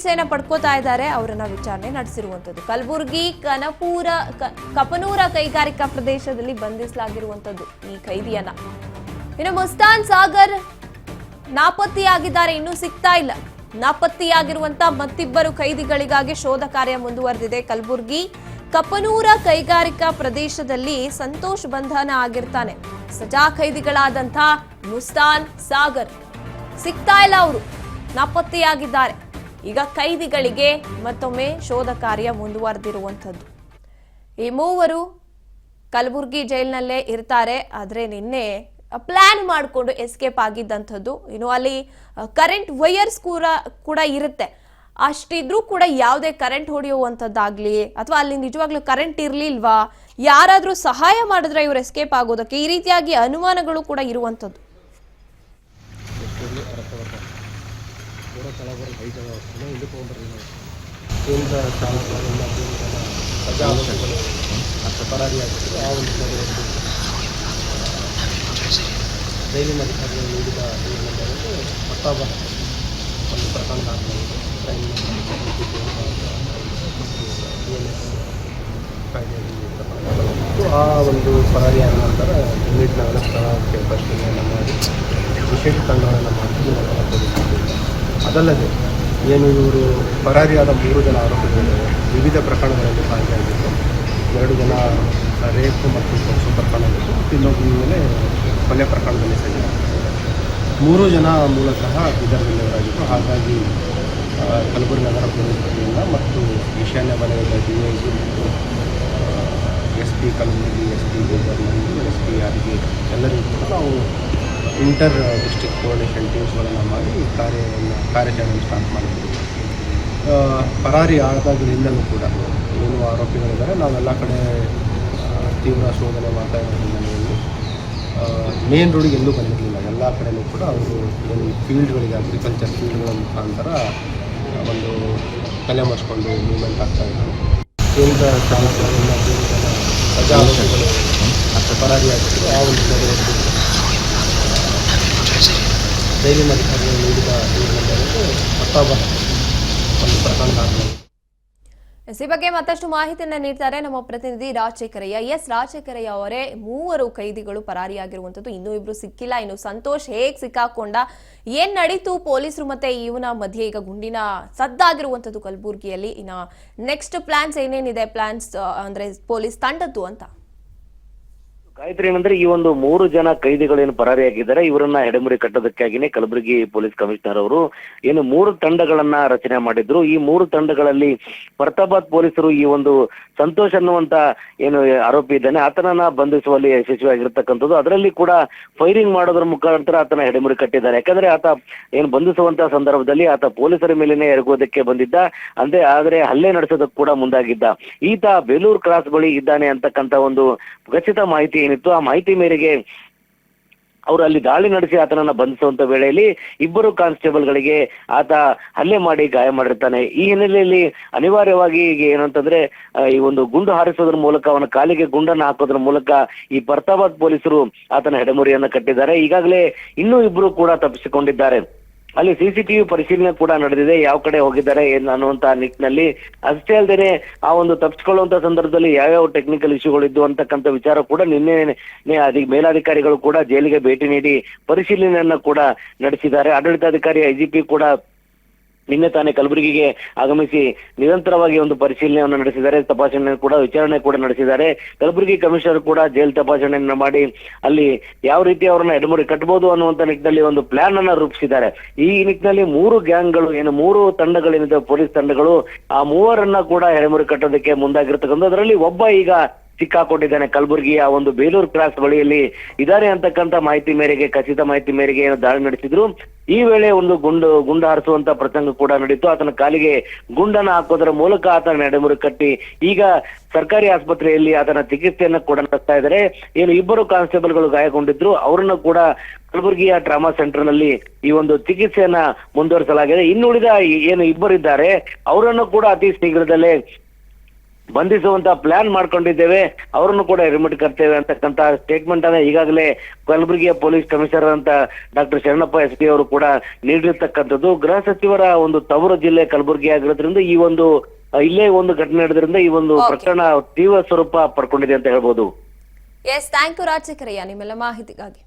ಚಿಕಿತ್ಸೆಯನ್ನ ಪಡ್ಕೋತಾ ಇದ್ದಾರೆ, ಅವರನ್ನ ವಿಚಾರಣೆ ನಡೆಸಿರುವಂತದ್ದು. ಕಲಬುರಗಿ ಕಪನೂರ ಕೈಗಾರಿಕಾ ಪ್ರದೇಶದಲ್ಲಿ ಬಂಧಿಸಲಾಗಿರುವಂತದ್ದು ಈ ಖೈದಿಯನ್ನ. ಇನ್ನು ಮುಸ್ತಾನ್ ಸಾಗರ್ ನಾಪತ್ತೆಯಾಗಿದ್ದಾರೆ, ಇನ್ನೂ ಸಿಗ್ತಾ ಇಲ್ಲ. ನಾಪತ್ತೆಯಾಗಿರುವಂತಹ ಮತ್ತಿಬ್ಬರು ಖೈದಿಗಳಿಗಾಗಿ ಶೋಧ ಕಾರ್ಯ ಮುಂದುವರೆದಿದೆ. ಕಲಬುರಗಿ ಕಪನೂರ ಕೈಗಾರಿಕಾ ಪ್ರದೇಶದಲ್ಲಿ ಸಂತೋಷ್ ಬಂಧನ ಆಗಿರ್ತಾನೆ. ಸಜಾ ಖೈದಿಗಳಾದಂಥ ಮುಸ್ತಾನ್ ಸಾಗರ್ ಸಿಗ್ತಾ ಇಲ್ಲ, ಅವರು ನಾಪತ್ತೆಯಾಗಿದ್ದಾರೆ. ಈಗ ಖೈದಿಗಳಿಗೆ ಮತ್ತೊಮ್ಮೆ ಶೋಧ ಕಾರ್ಯ ಮುಂದುವರೆದಿರುವಂಥದ್ದು. ಈ ಮೂವರು ಕಲಬುರಗಿ ಜೈಲಿನಲ್ಲೇ ಇರ್ತಾರೆ. ಆದರೆ ನಿನ್ನೆ ಪ್ಲಾನ್ ಮಾಡಿಕೊಂಡು ಎಸ್ಕೇಪ್ ಆಗಿದ್ದಂಥದ್ದು. ಇನ್ನು ಅಲ್ಲಿ ಕರೆಂಟ್ ವೈಯರ್ಸ್ ಕೂಡ ಇರುತ್ತೆ. ಅಷ್ಟಿದ್ರೂ ಕೂಡ ಯಾವುದೇ ಕರೆಂಟ್ ಹೊಡೆಯುವಂಥದ್ದಾಗ್ಲಿ ಅಥವಾ ಅಲ್ಲಿ ನಿಜವಾಗ್ಲೂ ಕರೆಂಟ್ ಇರ್ಲಿಲ್ವಾ, ಯಾರಾದ್ರೂ ಸಹಾಯ ಮಾಡಿದ್ರೆ ಇವ್ರು ಎಸ್ಕೇಪ್ ಆಗೋದಕ್ಕೆ, ಈ ರೀತಿಯಾಗಿ ಅನುಮಾನಗಳು ಕೂಡ ಇರುವಂಥದ್ದು. ರೈಲ್ವೆ ಅಧಿಕಾರಿಗಳು ನೀಡಿದ ಒಂದು ಪ್ರಕರಣ ಆ ಒಂದು ಪರಾರಿಯಾದ ನಂತರ ಯೂನಿಟ್ ನಗರ ಸ್ಥಳಕ್ಕೆ ಪರಿಶೀಲನೆ ಮಾಡಿ ವಿಶೇಷ ತಂಡಗಳನ್ನು ಮಾಡಿ ಅದಲ್ಲದೆ ಏನು ಇವರು ಪರಾರಿಯಾದ 3 ಜನ ಆರೋಪಿಗಳು ವಿವಿಧ ಪ್ರಕರಣಗಳಲ್ಲಿ ಭಾಗಿಯಾಗಿದ್ದು, 2 ಜನ ರೇಪ್ ಮತ್ತು ಪೋಕ್ಸೋ ಪ್ರಕರಣಗಳು, ಇನ್ನೊಬ್ಬರ ಮೇಲೆ ಕೊಲೆ ಪ್ರಕರಣದಲ್ಲಿ ಸಹ 3 ಜನ ಮೂಲತಃ ಬೀದರ್ನವರಾಗಿದ್ದು. ಹಾಗಾಗಿ ಕಲಬುರಗಿ ನಗರ ಪೊಲೀಸ್ ವತಿಯಿಂದ ಮತ್ತು ಈಶಾನ್ಯ ವಲಯದ DIG ಮತ್ತು SP ಕಲಬುರಗಿ, SP ಬೀದರ್ನಲ್ಲಿ, SP ಯಾರಿಗೆ ಎಲ್ಲರಿಗೂ ಕೂಡ ನಾವು ಇಂಟರ್ ಡಿಸ್ಟ್ರಿಕ್ಟ್ ಕೋಆರ್ಡಿನೇಷನ್ ಟೀಮ್ಸ್ಗಳನ್ನು ಮಾಡಿ ಕಾರ್ಯಾಚರಣೆ ಸ್ಟಾರ್ಟ್ ಮಾಡಿದ್ದೀವಿ. ಪರಾರಿ ಆದಾಗಲಿಂದಲೂ ಕೂಡ ಏನು ಆರೋಪಿಗಳಿದ್ದಾರೆ ನಾವೆಲ್ಲ ಕಡೆ ತೀವ್ರ ಶೋಧನೆ ಮಾಡ್ತಾ ಇರೋ ಹಿನ್ನೆಲೆಯಲ್ಲಿ ಮೇನ್ ರೋಡಿಗೆ ಎಲ್ಲೂ ಬಂದಿರಲಿಲ್ಲ. ಎಲ್ಲ ಕಡೆಯೂ ಕೂಡ ಅವರು ಏನು ಫೀಲ್ಡ್ಗಳಿಗೆ, ಅಗ್ರಿಕಲ್ಚರ್ ಫೀಲ್ಡ್ಗಳ ಮುಖಾಂತರ ಒಂದು ತಲೆ ಮರೆಸ್ಕೊಂಡು ಮೂವ್ಮೆಂಟ್ ಆಗ್ತಾಯಿದ್ರು. ಕೇಂದ್ರ ಸಜಾ ಪರಾರಿಯಾಗಿತ್ತು. ಆ ಒಂದು ರೈಲ್ವೆ ಅಧಿಕಾರಿಗಳು ನೀಡಿದ ಒಂದು ಪ್ರಕರಣ ಆಗ್ತದೆ. ಈ ಬಗ್ಗೆ ಮತ್ತಷ್ಟು ಮಾಹಿತಿಯನ್ನ ನೀಡ್ತಾರೆ ನಮ್ಮ ಪ್ರತಿನಿಧಿ ರಾಜಶೇಖರಯ್ಯ. ರಾಜಶೇಖರಯ್ಯ ಅವರೇ, 3 ಖೈದಿಗಳು ಪರಾರಿಯಾಗಿರುವಂತದ್ದು, ಇನ್ನೂ 2 ಸಿಕ್ಕಿಲ್ಲ. ಇನ್ನು ಸಂತೋಷ್ ಹೇಗ್ ಸಿಕ್ಕಾಕೊಂಡ, ಏನ್ ನಡೀತು ಪೊಲೀಸರು ಮತ್ತೆ ಇವನ ಮಧ್ಯೆ ಈಗ ಗುಂಡಿನ ಸದ್ದಾಗಿರುವಂತದ್ದು ಕಲಬುರಗಿಯಲ್ಲಿ. ಇನ್ನ ನೆಕ್ಸ್ಟ್ ಪ್ಲಾನ್ಸ್ ಏನೇನಿದೆ, ಪ್ಲಾನ್ಸ್ ಅಂದ್ರೆ ಪೊಲೀಸ್ ತಂಡದ್ದು ಅಂತ ಗಾಯತ್ರಿ, ಏನಂದ್ರೆ ಈ ಒಂದು 3 ಜನ ಖೈದಿಗಳೇನು ಪರಾರಿಯಾಗಿದ್ದಾರೆ, ಇವರನ್ನ ಹೆಡೆಮುರಿ ಕಟ್ಟೋದಕ್ಕಾಗಿನೇ ಕಲಬುರಗಿ ಪೊಲೀಸ್ ಕಮಿಷನರ್ ಅವರು ಏನು 3 ತಂಡಗಳನ್ನ ರಚನೆ ಮಾಡಿದ್ರು. ಈ 3 ತಂಡಗಳಲ್ಲಿ ಫರ್ತಾಬಾದ್ ಪೊಲೀಸರು ಈ ಒಂದು ಸಂತೋಷ್ ಅನ್ನುವಂತ ಏನು ಆರೋಪಿ ಇದ್ದಾನೆ ಆತನನ್ನ ಬಂಧಿಸುವಲ್ಲಿ ಯಶಸ್ವಿಯಾಗಿರ್ತಕ್ಕಂಥದ್ದು. ಅದರಲ್ಲಿ ಕೂಡ ಫೈರಿಂಗ್ ಮಾಡೋದ್ರ ಮುಖಾಂತರ ಆತನ ಹೆಡೆಮುರಿ ಕಟ್ಟಿದ್ದಾರೆ. ಯಾಕಂದ್ರೆ ಆತ ಏನು ಬಂಧಿಸುವಂತ ಸಂದರ್ಭದಲ್ಲಿ ಆತ ಪೊಲೀಸರ ಮೇಲೇನೆ ಎರಗೋದಕ್ಕೆ ಬಂದಿದ್ದ, ಆದ್ರೆ ಹಲ್ಲೆ ನಡೆಸೋದಕ್ಕೆ ಕೂಡ ಮುಂದಾಗಿದ್ದ. ಈತ ಬೇಲೂರು ಕ್ರಾಸ್ ಬಳಿ ಇದ್ದಾನೆ ಅಂತಕ್ಕಂಥ ಒಂದು ಖಚಿತ ಮಾಹಿತಿ ಏನಿತ್ತು, ಆ ಮಾಹಿತಿ ಮೇರೆಗೆ ಅವರು ಅಲ್ಲಿ ದಾಳಿ ನಡೆಸಿ ಆತನನ್ನ ಬಂಧಿಸುವಂತ ವೇಳೆಯಲ್ಲಿ 2 ಕಾನ್ಸ್ಟೇಬಲ್ಗಳಿಗೆ ಆತ ಹಲ್ಲೆ ಮಾಡಿ ಗಾಯ ಮಾಡಿರ್ತಾನೆ. ಈ ಹಿನ್ನೆಲೆಯಲ್ಲಿ ಅನಿವಾರ್ಯವಾಗಿ ಈಗ ಏನಂತಂದ್ರೆ ಈ ಒಂದು ಗುಂಡು ಹಾರಿಸೋದ್ರ ಮೂಲಕ, ಅವನ ಕಾಲಿಗೆ ಗುಂಡನ್ನು ಹಾಕೋದ್ರ ಮೂಲಕ ಈ ಫರ್ತಾಬಾದ್ ಪೊಲೀಸರು ಆತನ ಹೆಡೆಮುರಿಯನ್ನ ಕಟ್ಟಿದ್ದಾರೆ. ಈಗಾಗಲೇ ಇನ್ನೂ 2 ಕೂಡ ತಪ್ಪಿಸಿಕೊಂಡಿದ್ದಾರೆ. ಅಲ್ಲಿ CCTV ಪರಿಶೀಲನೆ ಕೂಡ ನಡೆದಿದೆ, ಯಾವ ಕಡೆ ಹೋಗಿದ್ದಾರೆ ಅನ್ನುವಂತ ನಿಟ್ಟಿನಲ್ಲಿ. ಅಷ್ಟೇ ಅಲ್ಲದೆ ಆ ಒಂದು ತಪ್ಪಿಸಿಕೊಳ್ಳುವಂತ ಸಂದರ್ಭದಲ್ಲಿ ಯಾವ್ಯಾವ ಟೆಕ್ನಿಕಲ್ ಇಶ್ಯೂಗಳಿದ್ದು ಅಂತಕ್ಕಂಥ ವಿಚಾರ ಕೂಡ ನಿನ್ನೆ ಮೇಲಾಧಿಕಾರಿಗಳು ಕೂಡ ಜೈಲಿಗೆ ಭೇಟಿ ನೀಡಿ ಪರಿಶೀಲನೆಯನ್ನ ಕೂಡ ನಡೆಸಿದ್ದಾರೆ. ಆಡಳಿತಾಧಿಕಾರಿ IGP ಕೂಡ ನಿನ್ನೆ ತಾನೇ ಕಲಬುರಗಿಗೆ ಆಗಮಿಸಿ ನಿರಂತರವಾಗಿ ಒಂದು ಪರಿಶೀಲನೆಯನ್ನು ನಡೆಸಿದ್ದಾರೆ, ತಪಾಸಣೆ ಕೂಡ ವಿಚಾರಣೆ ಕೂಡ ನಡೆಸಿದ್ದಾರೆ. ಕಲಬುರಗಿ ಕಮಿಷನರ್ ಕೂಡ ಜೈಲ್ ತಪಾಸಣೆಯನ್ನ ಮಾಡಿ ಅಲ್ಲಿ ಯಾವ ರೀತಿ ಅವರನ್ನ ಹೆಡೆಮುರಿ ಕಟ್ಟಬಹುದು ಅನ್ನುವಂತ ನಿಟ್ಟಿನಲ್ಲಿ ಒಂದು ಪ್ಲಾನ್ ಅನ್ನ ರೂಪಿಸಿದ್ದಾರೆ. ಈ ನಿಟ್ಟಿನಲ್ಲಿ 3 ಗ್ಯಾಂಗ್ಗಳು ಏನು 3 ತಂಡಗಳೇನಿದೆ ಪೊಲೀಸ್ ತಂಡಗಳು, ಆ 3ರನ್ನ ಕೂಡ ಹೆಡೆಮುರಿ ಕಟ್ಟೋದಕ್ಕೆ ಮುಂದಾಗಿರ್ತಕ್ಕಂಥ. ಅದರಲ್ಲಿ ಒಬ್ಬ ಈಗ ಸಿಕ್ಕಾಕೊಂಡಿದ್ದಾನೆ. ಕಲಬುರಗಿಯ ಒಂದು ಬೇಲೂರು ಕ್ರಾಸ್ ಬಳಿಯಲ್ಲಿ ಇದ್ದಾರೆ ಅಂತಕ್ಕಂಥ ಮಾಹಿತಿ ಮೇರೆಗೆ, ಖಚಿತ ಮಾಹಿತಿ ಮೇರೆಗೆ ಏನು ದಾಳಿ ನಡೆಸಿದ್ರು. ಈ ವೇಳೆ ಒಂದು ಗುಂಡು ಹಾರಿಸುವಂತ ಪ್ರಸಂಗ ಕೂಡ ನಡೀತು. ಆತನ ಕಾಲಿಗೆ ಗುಂಡನ್ನ ಹಾಕೋದರ ಮೂಲಕ ಆತನ ಹೆಡೆಮುರಿ ಕಟ್ಟಿ ಈಗ ಸರ್ಕಾರಿ ಆಸ್ಪತ್ರೆಯಲ್ಲಿ ಆತನ ಚಿಕಿತ್ಸೆಯನ್ನ ಕೂಡ ನಡೆಸ್ತಾ ಇದ್ದಾರೆ. ಏನು 2 ಕಾನ್ಸ್ಟೇಬಲ್ಗಳು ಗಾಯಗೊಂಡಿದ್ರು, ಅವರನ್ನು ಕೂಡ ಕಲಬುರಗಿಯ ಟ್ರಾಮಾ ಸೆಂಟರ್ ನಲ್ಲಿ ಈ ಒಂದು ಚಿಕಿತ್ಸೆಯನ್ನ ಮುಂದುವರಿಸಲಾಗಿದೆ. ಇನ್ನುಳಿದ ಏನು 2 ಇದ್ದಾರೆ ಅವರನ್ನು ಕೂಡ ಅತಿ ಶೀಘ್ರದಲ್ಲೇ ಬಂಧಿಸುವಂತ ಪ್ಲಾನ್ ಮಾಡ್ಕೊಂಡಿದ್ದೇವೆ, ಅವರನ್ನು ಕೂಡ ಹಿಡಿಮಿಟ್ ಕರ್ತೇವೆ ಅಂತಕ್ಕಂತ ಸ್ಟೇಟ್ಮೆಂಟ್ ಅನ್ನ ಈಗಾಗಲೇ ಕಲಬುರಗಿಯ ಪೊಲೀಸ್ ಕಮಿಷನರ್ ಅಂತ ಡಾಕ್ಟರ್ ಶರಣಪ್ಪ ಎಸ್ ಪಿ ಅವರು ಕೂಡ ನೀಡಿರ್ತಕ್ಕಂಥದ್ದು. ಗೃಹ ಸಚಿವರ ಒಂದು ತವರು ಜಿಲ್ಲೆ ಕಲಬುರಗಿ ಆಗಿರೋದ್ರಿಂದ ಈ ಒಂದು ಇಲ್ಲೇ ಒಂದು ಘಟನೆ ನಡೆದ್ರಿಂದ ಈ ಒಂದು ಪ್ರಕರಣ ತೀವ್ರ ಸ್ವರೂಪ ಪಡ್ಕೊಂಡಿದೆ ಅಂತ ಹೇಳ್ಬೋದು. ಎಸ್, ಥ್ಯಾಂಕ್ ಯು ರಾಜಶೇಖರಯ್ಯ ನಿಮ್ಮೆಲ್ಲ ಮಾಹಿತಿಗಾಗಿ.